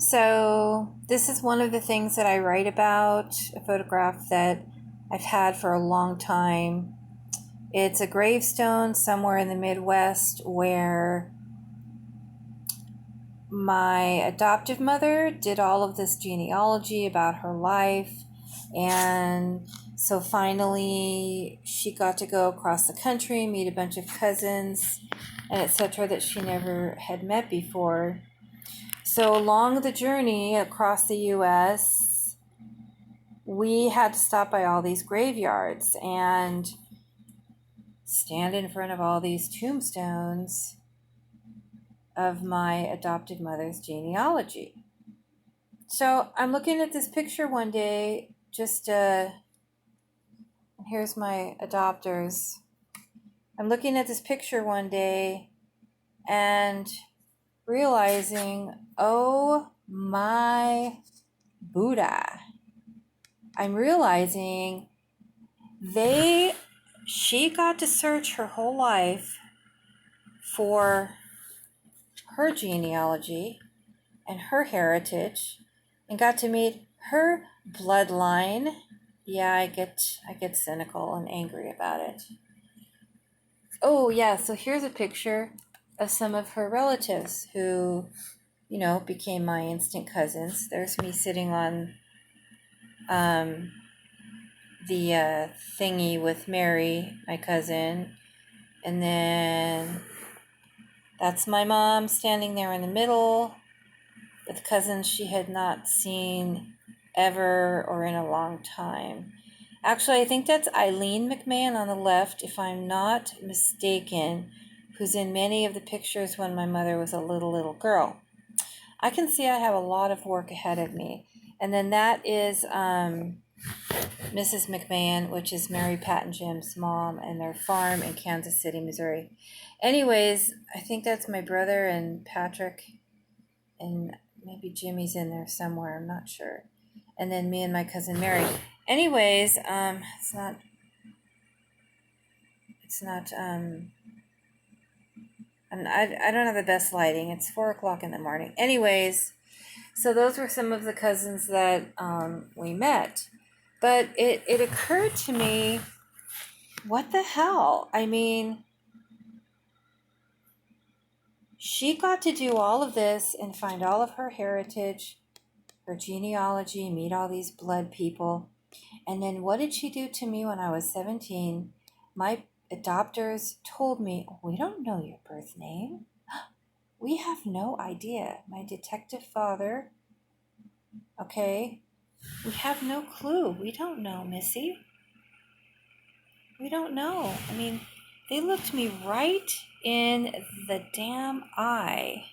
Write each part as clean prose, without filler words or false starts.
So, this is one of the things that I write about, a photograph that I've had for a long time. It's a gravestone somewhere in the Midwest where my adoptive mother did all of this genealogy about her life. And so finally, she got to go across the country, meet a bunch of cousins, and etc., that she never had met before. So, along the journey across the US, we had to stop by all these graveyards and stand in front of all these tombstones of my adopted mother's genealogy. So, I'm looking at this picture one day, here's my adopters. I'm looking at this picture one day and realizing, oh my Buddha. I'm realizing she got to search her whole life for her genealogy and her heritage and got to meet her bloodline. Yeah, I get cynical and angry about it. Oh yeah, so here's a picture of some of her relatives who, became my instant cousins. There's me sitting on um, the thingy with Mary, my cousin, and then that's my mom standing there in the middle with cousins she had not seen ever or in a long time. Actually, I think that's Eileen McMahon on the left, if I'm not mistaken, who's in many of the pictures when my mother was a little girl. I can see I have a lot of work ahead of me. And then that is Mrs. McMahon, which is Mary Pat and Jim's mom, and their farm in Kansas City, Missouri. Anyways, I think that's my brother and Patrick, and maybe Jimmy's in there somewhere, I'm not sure. And then me and my cousin Mary. Anyways, it's not, I don't have the best lighting. It's 4 o'clock in the morning. Anyways, so those were some of the cousins that we met. But it occurred to me, what the hell? I mean, she got to do all of this and find all of her heritage, her genealogy, meet all these blood people. And then what did she do to me when I was 17? My adopters told me, we don't know your birth name. We have no idea. My detective father, okay, we have no clue. We don't know, Missy. We don't know. I mean, they looked me right in the damn eye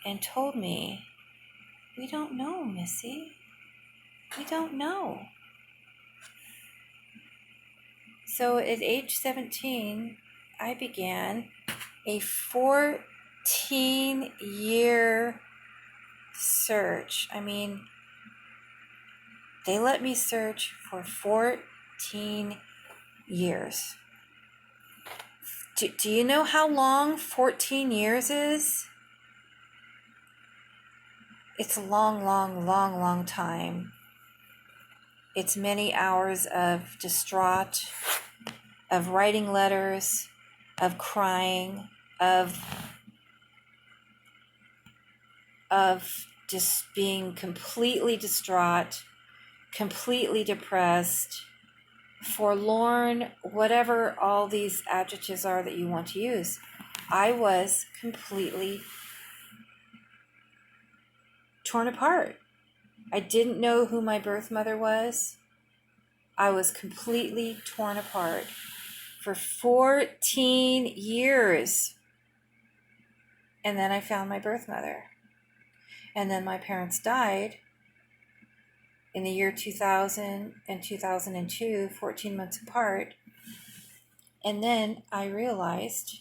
and told me, we don't know, Missy. We don't know. So at age 17, I began a 14-year search. I mean, they let me search for 14 years. Do you know how long 14 years is? It's a long time. It's many hours of distraught, of writing letters, of crying, of just being completely distraught, completely depressed, forlorn, whatever all these adjectives are that you want to use. I was completely torn apart. I didn't know who my birth mother was. I was completely torn apart for 14 years. And then I found my birth mother. And then my parents died in the year 2000 and 2002, 14 months apart. And then I realized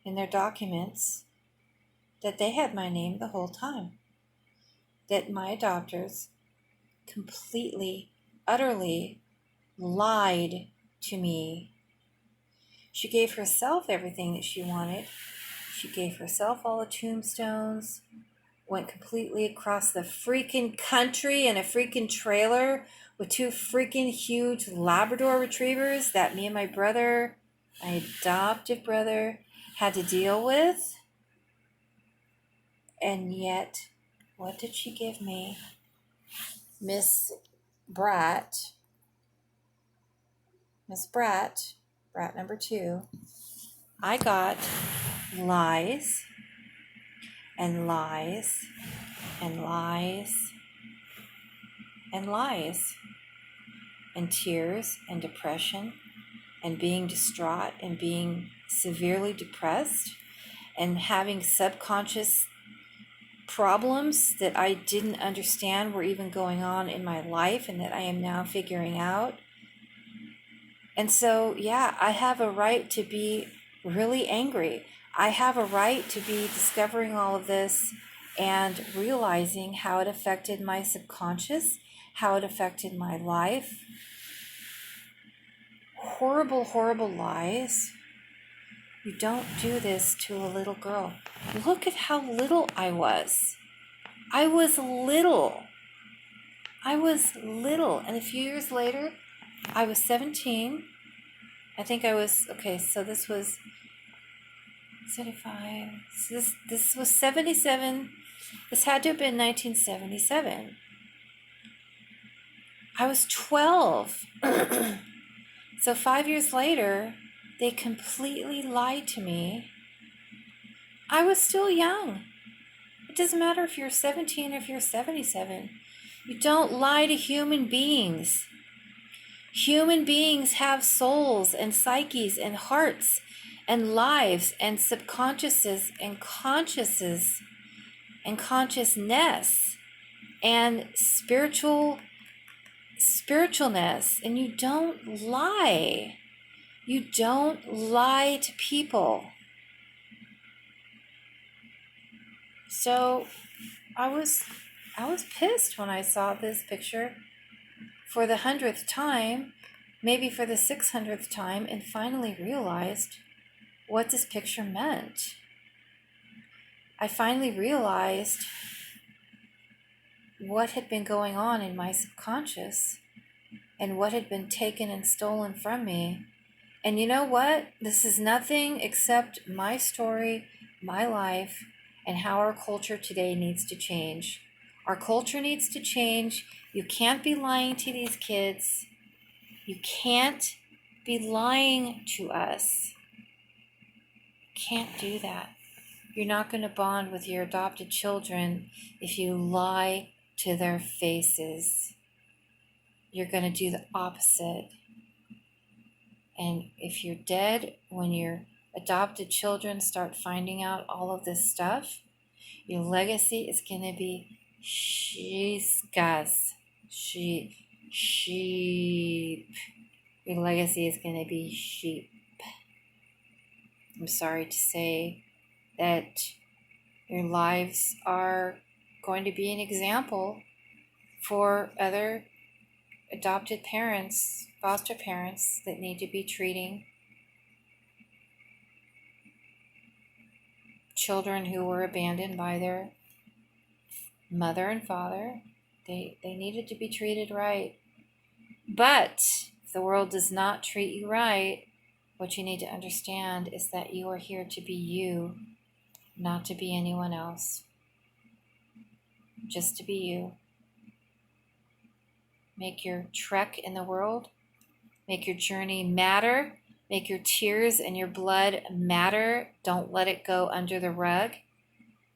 in their documents that they had my name the whole time. That my adopters completely, utterly lied to me. She gave herself everything that she wanted. She gave herself all the tombstones, went completely across the freaking country in a freaking trailer with two freaking huge Labrador retrievers that me and my brother, my adopted brother, had to deal with. And yet, what did she give me? Miss Brat, Brat number 2, I got lies and lies and lies and lies and tears and depression and being distraught and being severely depressed and having subconscious problems that I didn't understand were even going on in my life and that I am now figuring out. And so, yeah, I have a right to be really angry. I have a right to be discovering all of this and realizing how it affected my subconscious, how it affected my life. Horrible, horrible lies. You don't do this to a little girl. Look at how little I was. I was little. And a few years later, I was 17. I think I was, okay, so this was 75. So this was 77. This had to have been 1977. I was 12. So 5 years later, they completely lied to me. I was still young. It doesn't matter if you're 17 or if you're 77. You don't lie to human beings. Human beings have souls and psyches and hearts and lives and subconsciouses and consciouses and consciousness and spiritualness. And you don't lie. You don't lie to people. So I was pissed when I saw this picture for the 100th time, maybe for the 600th time, and finally realized what this picture meant. I finally realized what had been going on in my subconscious and what had been taken and stolen from me. And you know what? This is nothing except my story, my life, and how our culture today needs to change. Our culture needs to change. You can't be lying to these kids. You can't be lying to us. Can't do that. You're not going to bond with your adopted children if you lie to their faces. You're going to do the opposite. And if you're dead when your adopted children start finding out all of this stuff, your legacy is going to be sheep. Your legacy is going to be sheep. I'm sorry to say that your lives are going to be an example for other adopted parents, foster parents that need to be treating children who were abandoned by their mother and father. They needed to be treated right. But if the world does not treat you right, what you need to understand is that you are here to be you, not to be anyone else. Just to be you. Make your trek in the world, make your journey matter, make your tears and your blood matter. Don't let it go under the rug.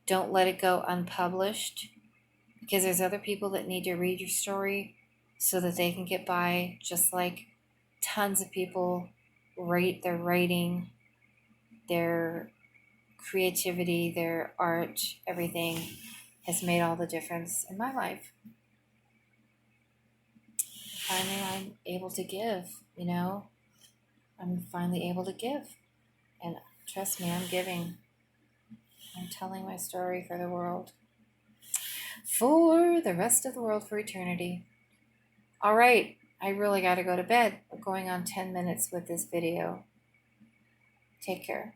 Don't let it go unpublished, because there's other people that need to read your story so that they can get by, just like tons of people rate their writing, their creativity, their art, everything has made all the difference in my life. Finally, I'm able to give, I'm finally able to give. And trust me, I'm giving. I'm telling my story for the world. For the rest of the world, for eternity. All right, I really got to go to bed. We're going on 10 minutes with this video. Take care.